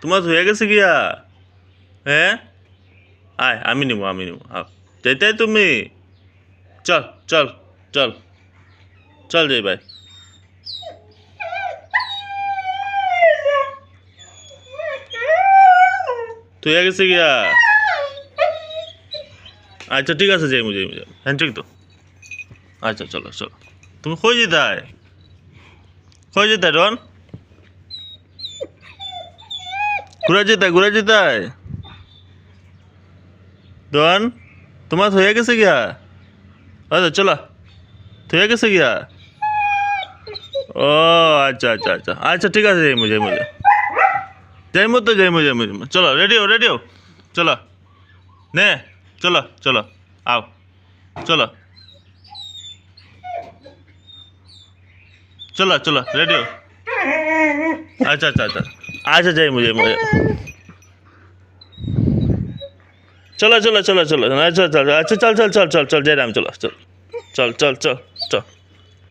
তোমার হয়ে গেছে গিয়া? হ্যাঁ, আয় আমি নিব আও যাইতে তুমি। চল চল চল চল যাই ভাই। তুই হয়ে গেছে গিয়া? আচ্ছা ঠিক আছে যাইমু হ্যাঁ ঠিক তো। আচ্ছা চলো চলো। তুমি কই যেতাই রন? ঘুরা যেতাই রন। তোমার হয়ে গেছে গিয়া? আচ্ছা চলো। হয়ে গেছে গিয়া? ও আচ্ছা আচ্ছা আচ্ছা আচ্ছা ঠিক আছে যাইমু যাইমু। চলো রেডিও চলো নে। চলো চলো আও চলো চলো রেডিও। আচ্ছা আচ্ছা আচ্ছা আচ্ছা যাইমু চলো আচ্ছা চল যাই রাম চল যাই রাম চল চল চল চল চল চল চল।